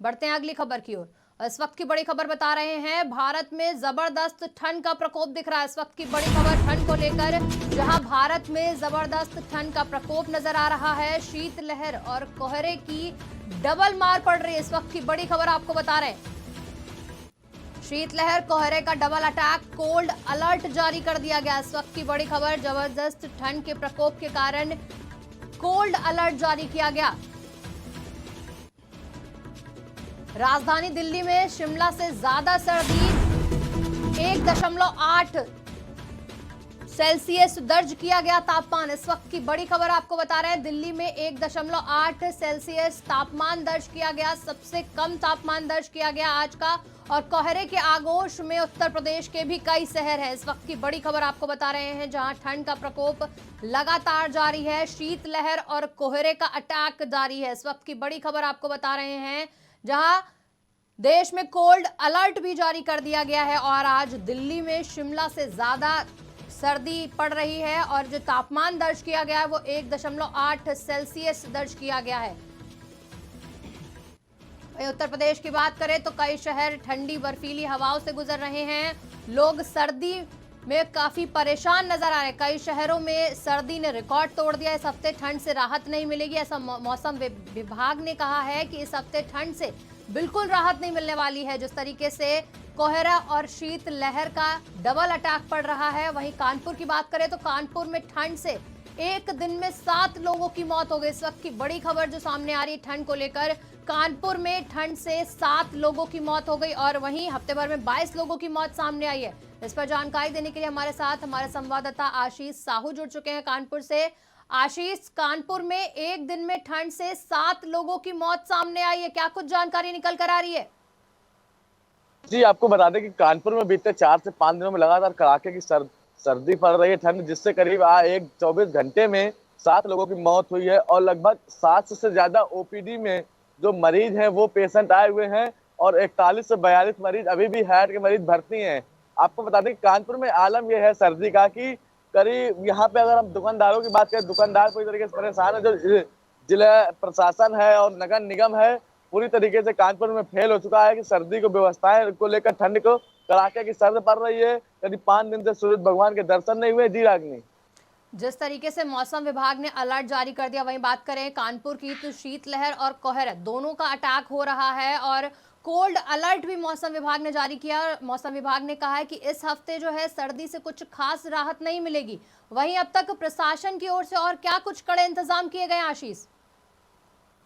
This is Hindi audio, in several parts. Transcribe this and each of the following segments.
बढ़ते हैं अगली खबर की ओर। इस वक्त की बड़ी खबर बता रहे हैं, भारत में जबरदस्त ठंड का प्रकोप दिख रहा है। इस वक्त की बड़ी खबर ठंड को लेकर, जहां भारत में जबरदस्त ठंड का प्रकोप नजर आ रहा है। शीतलहर और कोहरे की डबल मार पड़ रही है। इस वक्त की बड़ी खबर आपको बता रहे हैं, शीतलहर कोहरे का डबल अटैक, कोल्ड अलर्ट जारी कर दिया गया। इस वक्त की बड़ी खबर, जबरदस्त ठंड के प्रकोप के कारण कोल्ड अलर्ट जारी किया गया। राजधानी दिल्ली में शिमला से ज्यादा सर्दी, 1.8 सेल्सियस दर्ज किया गया तापमान। इस वक्त की बड़ी खबर आपको बता रहे हैं, दिल्ली में 1.8 सेल्सियस तापमान दर्ज किया गया, सबसे कम तापमान दर्ज किया गया आज का। और कोहरे के आगोश में उत्तर प्रदेश के भी कई शहर हैं। इस वक्त की बड़ी खबर आपको बता रहे हैं, जहां ठंड का प्रकोप लगातार जारी है, शीतलहर और कोहरे का अटैक जारी है। इस वक्त की बड़ी खबर आपको बता रहे हैं, जहां देश में कोल्ड अलर्ट भी जारी कर दिया गया है। और आज दिल्ली में शिमला से ज्यादा सर्दी पड़ रही है और जो तापमान दर्ज किया गया है वो 1.8 सेल्सियस दर्ज किया गया है। उत्तर प्रदेश की बात करें तो कई शहर ठंडी बर्फीली हवाओं से गुजर रहे हैं। लोग सर्दी में काफी परेशान नजर आ रहे हैं। कई शहरों में सर्दी ने रिकॉर्ड तोड़ दिया। इस हफ्ते ठंड से राहत नहीं मिलेगी, ऐसा मौसम विभाग ने कहा है कि इस हफ्ते ठंड से बिल्कुल राहत नहीं मिलने वाली है। जिस तरीके से कोहरा और शीत लहर का डबल अटैक पड़ रहा है। वहीं कानपुर की बात करें तो कानपुर में ठंड से एक दिन में 7 लोगों की मौत हो गई। इस वक्त की बड़ी खबर जो सामने आ रही है ठंड को लेकर, कानपुर में ठंड से 7 लोगों की मौत हो गई और वहीं हफ्ते भर में 22 लोगों की मौत सामने आई है। इस पर जानकारी देने के लिए हमारे साथ हमारे संवाददाता आशीष साहू जुड़ चुके हैं कानपुर से। आशीष, कानपुर में एक दिन में ठंड से 7 लोगों की मौत सामने आई है, क्या कुछ जानकारी निकल कर आ रही है? जी, आपको बता दें कि कानपुर में बीते 4 से 5 दिनों में लगातार कड़ाके की सर्दी पड़ रही है, ठंड, जिससे करीब 24 घंटे में 7 लोगों की मौत हुई है और लगभग 700 से ज्यादा ओपीडी में जो मरीज हैं वो पेशेंट आए हुए हैं और 41 से 42 मरीज अभी भी हार्ट के मरीज भर्ती हैं। आपको बता दें कि कानपुर में आलम यह है सर्दी का कि करीब यहाँ पे अगर हम दुकानदारों की बात करें, दुकानदार पूरी तरीके से परेशान है। जो जिला प्रशासन है और नगर निगम है पूरी तरीके से कानपुर में फेल हो चुका है कि सर्दी को व्यवस्थाएं को लेकर, ठंड को कड़ाके की सर्द पड़ रही है। करीब 5 दिन से सूरज भगवान के दर्शन नहीं हुए। जी रागनी, जिस तरीके से मौसम विभाग ने अलर्ट जारी कर दिया, वहीं बात करें कानपुर की तो शीतलहर और कोहरा दोनों का अटैक हो रहा है और कोल्ड अलर्ट भी मौसम विभाग ने जारी किया। मौसम विभाग ने कहा है कि इस हफ्ते जो है सर्दी से कुछ खास राहत नहीं मिलेगी। वहीं अब तक प्रशासन की ओर से और क्या कुछ कड़े इंतजाम किए गए आशीष?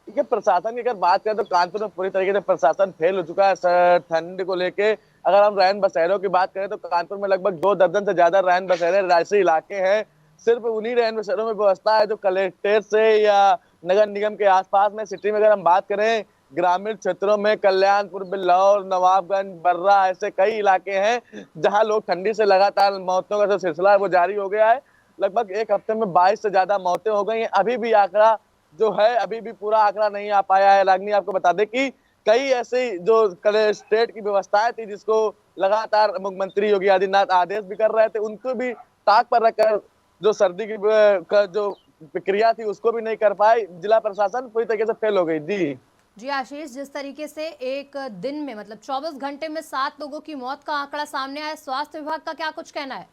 देखिए, प्रशासन की अगर बात करें तो कानपुर में पूरी तरीके से प्रशासन फेल हो चुका है ठंड को लेके। अगर हम रैन बसेरों की बात करें तो कानपुर में लगभग 2 दर्जन से ज्यादा रैन बसेरे राजसी इलाके हैं। सिर्फ उन्हीं रैन बसेरों में व्यवस्था है जो कलेक्ट्रेट से या नगर निगम के आसपास में। सिटी में अगर हम बात करें, ग्रामीण क्षेत्रों में कल्याणपुर, बिल्लौर, नवाबगंज, बर्रा, ऐसे कई इलाके हैं जहां लोग ठंडी से लगातार मौतों का जो सिलसिला है वो जारी हो गया है। लगभग एक हफ्ते में 22 से ज्यादा मौतें हो गई हैं। अभी भी आंकड़ा जो है, अभी भी पूरा आंकड़ा नहीं आ पाया है। रागनी, आपको बता दें कि कई ऐसे जो स्टेट की व्यवस्थाएं थी जिसको लगातार मुख्यमंत्री योगी आदित्यनाथ आदेश भी कर रहे थे, उनको भी ताक पर रखकर जो सर्दी की जो प्रक्रिया थी उसको भी नहीं कर पाए। जिला प्रशासन पूरी तरीके से फेल हो गई। जी जी आशीष, जिस तरीके से एक दिन में मतलब 24 घंटे में 7 लोगों की मौत का आंकड़ा सामने आया, स्वास्थ्य विभाग का क्या कुछ कहना है?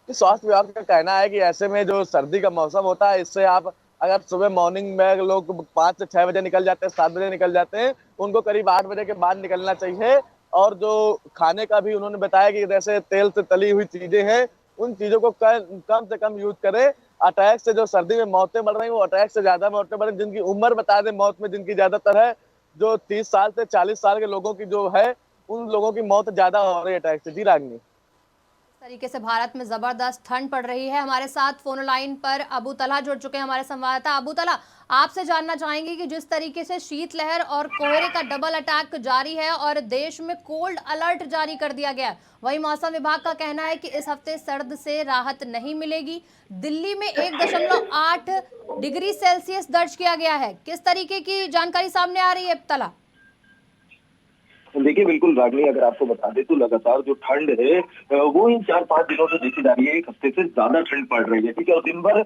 स्वास्थ्य विभाग का कहना है कि ऐसे में जो सर्दी का मौसम होता है, इससे आप अगर सुबह मॉर्निंग में लोग 5 से 6 बजे निकल जाते हैं, 7 बजे निकल जाते हैं, उनको करीब 8 बजे के बाद निकलना चाहिए। और जो खाने का भी उन्होंने बताया कि जैसे तेल से तली हुई चीजें हैं, उन चीजों को कम से कम यूज करें। अटैक से जो सर्दी में मौतें बढ़ रही हैं वो अटैक से ज्यादा मौतें बढ़ रही, जिनकी उम्र बता दें मौत में जिनकी ज्यादातर है, जो 30 साल से 40 साल के लोगों की जो है, उन लोगों की मौत ज्यादा हो रही है अटैक से। जी रागनी, तरीके से भारत में जबरदस्त ठंड पड़ रही है। हमारे साथ फोन लाइन पर अबू तलहा जुड़ चुके हैं, हमारे संवाददाता। अबू तलहा, आपसे जानना चाहेंगे कि जिस तरीके से शीतलहर और कोहरे का डबल अटैक जारी है और देश में कोल्ड अलर्ट जारी कर दिया गया है, वहीं मौसम विभाग का कहना है कि इस हफ्ते सर्द से राहत नहीं मिलेगी। दिल्ली में 1.8 डिग्री सेल्सियस दर्ज किया गया है। किस तरीके की जानकारी सामने आ रही है तलहा? देखिए बिल्कुल रागनी, अगर आपको बता दें तो लगातार जो ठंड है वो इन 4-5 दिनों से देखी जा रही है, 1 हफ्ते से ज्यादा ठंड पड़ रही है, ठीक है। और दिन भर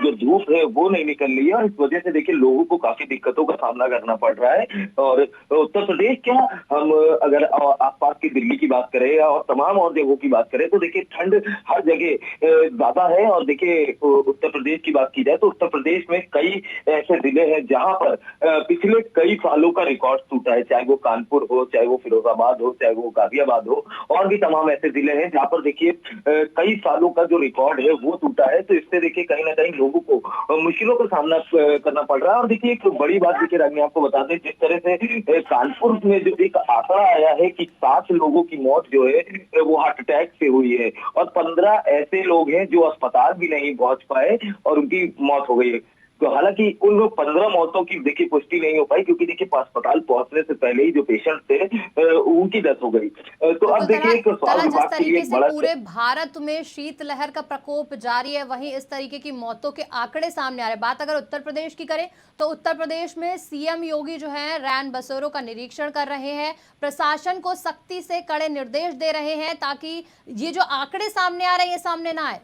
जो धूप है वो नहीं निकल रही है और इस वजह से देखिए लोगों को काफी दिक्कतों का सामना करना पड़ रहा है। और उत्तर प्रदेश क्या, हम अगर आसपास की दिल्ली की बात करें और तमाम और जगहों की बात करें तो देखिए ठंड हर जगह ज्यादा है। और देखिए उत्तर प्रदेश की बात की जाए तो उत्तर प्रदेश में कई ऐसे जिले हैं जहां पर पिछले कई सालों का रिकॉर्ड टूटा है, चाहे वो कानपुर हो, चाहे वो फिरोजाबाद हो, चाहे वो गाजियाबाद हो, और भी तमाम ऐसे जिले हैं जहां पर देखिए कई सालों का जो रिकॉर्ड है वो टूटा है। तो इससे देखिए कहीं ना कहीं लोगों को मुश्किलों का सामना करना पड़ रहा है। और देखिए एक बड़ी बात देखिए रानी आपको बता दें, जिस तरह से कानपुर में जो एक आंकड़ा आया है कि 7 लोगों की मौत जो है वो हार्ट अटैक से हुई है और 15 ऐसे लोग हैं जो अस्पताल भी नहीं पहुंच पाए और उनकी मौत हो गई है। तो हालांकि उन 15 मौतों की देखिए पुष्टि नहीं हो पाई, क्योंकि देखिए अस्पताल पहुंचने से पहले ही जो पेशेंट थे उनकी डेथ हो गई। तो अब बिल्कुल देखिए एक तला स्वास्थ्य जिस विभाग के लिए तरीके एक से बड़ा पूरे भारत में शीतलहर का प्रकोप जारी है, वहीं इस तरीके की मौतों के आंकड़े सामने आ रहे हैं। बात अगर उत्तर प्रदेश की करें तो उत्तर प्रदेश में सीएम योगी जो है रैन बसेरों का निरीक्षण कर रहे हैं, प्रशासन को सख्ती से कड़े निर्देश दे रहे हैं ताकि ये जो आंकड़े सामने आ रहे हैं ये सामने ना आए।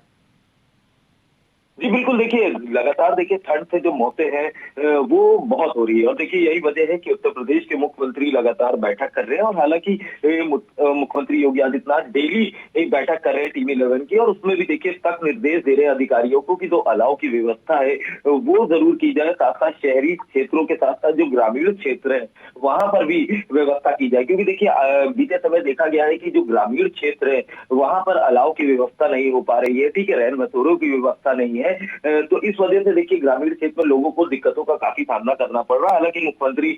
जी बिल्कुल, देखिए लगातार देखिए ठंड से जो मौतें हैं वो बहुत हो रही है। और देखिए यही वजह है कि उत्तर प्रदेश के मुख्यमंत्री लगातार बैठक कर रहे हैं। और हालांकि मुख्यमंत्री योगी आदित्यनाथ डेली एक बैठक कर रहे हैं टीम 11 की, और उसमें भी देखिए सख्त निर्देश दे रहे हैं अधिकारियों को कि जो अलाव की व्यवस्था है वो जरूर की जाए, साथ साथ शहरी क्षेत्रों के साथ साथ जो ग्रामीण क्षेत्र है वहां पर भी व्यवस्था की जाए। क्योंकि देखिए बीते समय देखा गया है कि जो ग्रामीण क्षेत्र है वहां पर अलाव की व्यवस्था नहीं हो पा रही है, ठीक है, रैन बसेरों की व्यवस्था नहीं है। तो इस वजह से देखिए ग्रामीण क्षेत्र में लोगों को दिक्कतों का काफी सामना करना पड़ रहा है। हालांकि मुख्यमंत्री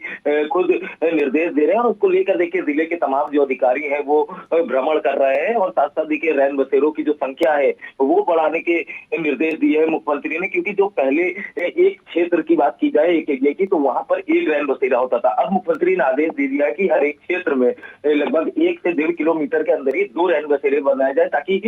खुद निर्देश दे रहे हैं और उसको लेकर देखिए जिले के तमाम जो अधिकारी हैं वो भ्रमण कर रहे हैं। और साथ साथ देखिए रैन बसेरों की जो संख्या है वो बढ़ाने के निर्देश दिए हैं मुख्यमंत्री ने, क्योंकि जो पहले एक क्षेत्र की बात की जाए, एक एरिया की, तो वहां पर एक रैन बसेरा होता था। अब मुख्यमंत्री ने आदेश दे दिया है कि हर एक क्षेत्र में लगभग 1 से 1.5 किलोमीटर के अंदर ही 2 रैन बसेरे बनाए जाए, ताकि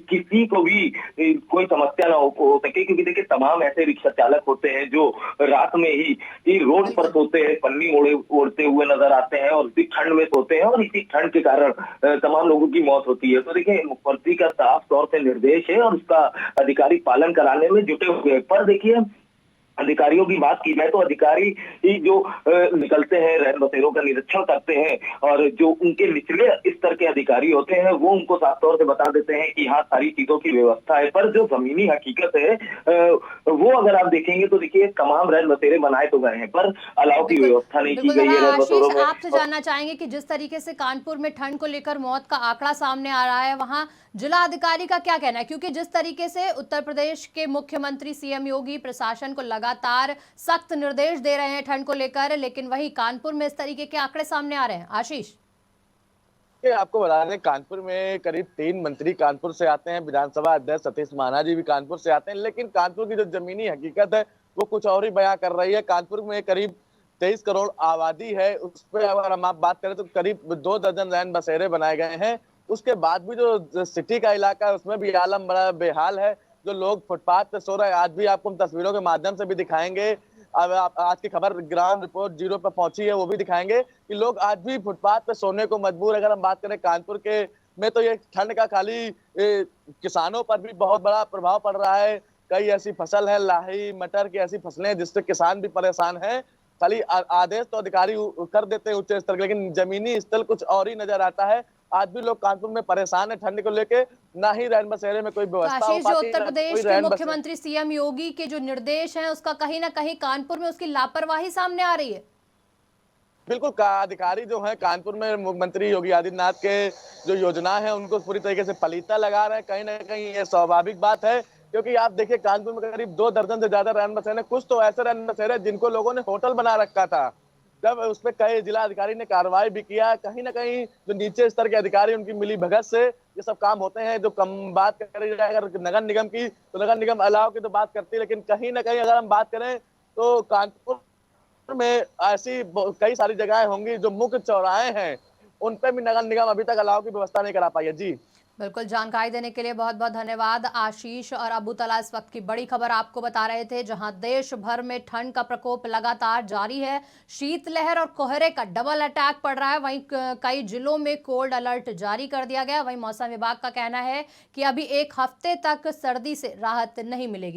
किसी को भी कोई समस्या ना हो सके। क्योंकि देखिए तमाम ऐसे रिक्शा चालक होते हैं जो रात में ही रोड पर सोते हैं, पन्नी ओढ़ते हुए नजर आते हैं और इसी ठंड में सोते हैं, और इसी ठंड के कारण तमाम लोगों की मौत होती है। तो देखिए मुख्यमंत्री का साफ तौर से निर्देश है और उसका अधिकारी पालन कराने में जुटे हुए हैं। पर देखिए अधिकारियों की बात की जाए तो अधिकारी ही जो निकलते हैं रैन बसेरों का निरीक्षण करते हैं, और जो उनके निचले स्तर के अधिकारी होते हैं वो उनको साफ तौर से बता देते हैं कि हाँ सारी चीजों की व्यवस्था है। पर जो जमीनी हकीकत है वो अगर आप देखेंगे तो देखिए तमाम रैन बसेरे बनाए तो गए हैं पर अलाव की बिल्कुल व्यवस्था नहीं की बिल्कुल गई जरा है रैन आशीष, बसेरों में। आपसे जानना चाहेंगे कि जिस तरीके से कानपुर में ठंड को लेकर मौत का आंकड़ा सामने आ रहा है, वहां जिला अधिकारी का क्या कहना है? क्योंकि जिस तरीके से उत्तर प्रदेश के मुख्यमंत्री सीएम योगी प्रशासन को लगातार सख्त निर्देश दे रहे हैं ठंड को लेकर, लेकिन वहीं कानपुर में इस तरीके के आंकड़े सामने आ रहे हैं। आशीष, आपको बता दें कानपुर में करीब 3 मंत्री कानपुर से आते हैं, विधानसभा अध्यक्ष सतीश महाना जी भी कानपुर से आते हैं, लेकिन कानपुर की जो जमीनी हकीकत है वो कुछ और ही बयां कर रही है। कानपुर में करीब 23 करोड़ आबादी है, उस पर अगर हम आप बात करें तो करीब 2 दर्जन रैन बसेरे बनाए गए हैं। उसके बाद भी जो सिटी का इलाका है उसमें भी आलम बड़ा बेहाल है। जो लोग फुटपाथ पे सो रहे हैं, आज भी आपको हम तस्वीरों के माध्यम से भी दिखाएंगे। अब आज की खबर ग्राउंड रिपोर्ट 0 पर पहुंची है, वो भी दिखाएंगे कि लोग आज भी फुटपाथ पे सोने को मजबूर। अगर हम बात करें कानपुर के में तो ये ठंड का खाली किसानों पर भी बहुत बड़ा प्रभाव पड़ रहा है। कई ऐसी फसल है, लाही मटर की ऐसी फसलें जिससे किसान भी परेशान है। खाली आदेश तो अधिकारी कर देते हैं उच्च स्तर के, लेकिन जमीनी स्तर कुछ और ही नजर आता है। आज भी लोग कानपुर में परेशान है ठंड को लेके, ना ही रैन बसेरे में कोई तो व्यवस्था हो आशीष, जो पाती है, उत्तर ना कोई प्रदेश के रैन बसेरे। मुख्यमंत्री सीएम योगी के जो निर्देश हैं उसका कहीं ना कहीं कानपुर में उसकी लापरवाही सामने आ रही है। बिल्कुल अधिकारी जो है कानपुर में मुख्यमंत्री योगी आदित्यनाथ के जो योजना है उनको पूरी तरीके से पलीता लगा रहे हैं। कहीं ना कहीं ये स्वाभाविक बात है, क्योंकि आप देखिए कानपुर में करीब 2 दर्जन से ज्यादा रैन बसेरे, कुछ तो ऐसे रैन बसेरे जिनको लोगों ने होटल बना रखा था। जब उस पर कई जिला अधिकारी ने कार्रवाई भी किया, कहीं ना कहीं जो नीचे स्तर के अधिकारी उनकी मिली भगत से ये सब काम होते हैं। जो कम बात करें अगर नगर निगम की तो नगर निगम अलाव की तो बात करती है, लेकिन कहीं ना कहीं अगर हम बात करें तो कानपुर में ऐसी कई सारी जगहें होंगी जो मुख्य चौराहे हैं उन पे भी नगर निगम अभी तक अलाव की व्यवस्था नहीं करा पाई है। जी बिल्कुल, जानकारी देने के लिए बहुत बहुत धन्यवाद आशीष। और अबुतला इस वक्त की बड़ी खबर आपको बता रहे थे, जहां देश भर में ठंड का प्रकोप लगातार जारी है। शीतलहर और कोहरे का डबल अटैक पड़ रहा है। वहीं कई जिलों में कोल्ड अलर्ट जारी कर दिया गया। वहीं मौसम विभाग का कहना है कि अभी एक हफ्ते तक सर्दी से राहत नहीं मिलेगी।